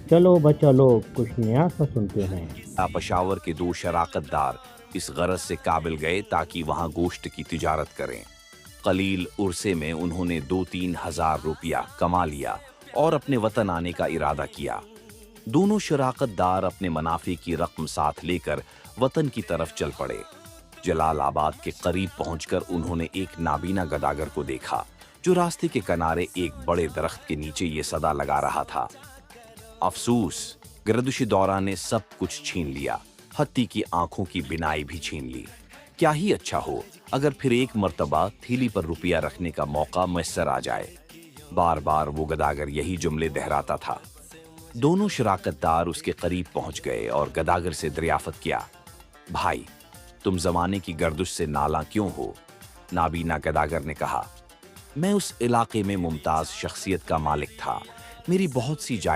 چلو بچہ لوگ کچھ نیا سا سنتے ہیں۔ پشاور کے دو شراکت دار اس غرض سے کابل گئے تاکہ وہاں گوشت کی تجارت کریں۔ قلیل عرصے میں انہوں نے 2-3 ہزار روپیہ کما لیا اور اپنے وطن آنے کا ارادہ کیا۔ دونوں شراکت دار اپنے منافع کی رقم ساتھ لے کر وطن کی طرف چل پڑے۔ جلال آباد کے قریب پہنچ کر انہوں نے ایک نابینا گداگر کو دیکھا جو راستے کے کنارے ایک بڑے درخت کے نیچے یہ صدا لگا رہا تھا: افسوس، گردش دورہ نے سب کچھ چھین لیا، ہتھی کی آنکھوں کی بینائی بھی چھین لی۔ کیا ہی اچھا ہو اگر پھر ایک مرتبہ تھیلی پر روپیہ رکھنے کا موقع میسر آ جائے۔ بار بار وہ گداگر یہی جملے دہراتا تھا۔ دونوں شراکت دار اس کے قریب پہنچ گئے اور گداگر سے دریافت کیا: بھائی، تم زمانے کی گردش سے نالاں کیوں ہو؟ نابینا گداگر نے کہا: میں اس علاقے میں ممتاز شخصیت کا مالک تھا، میری بہت سی جائے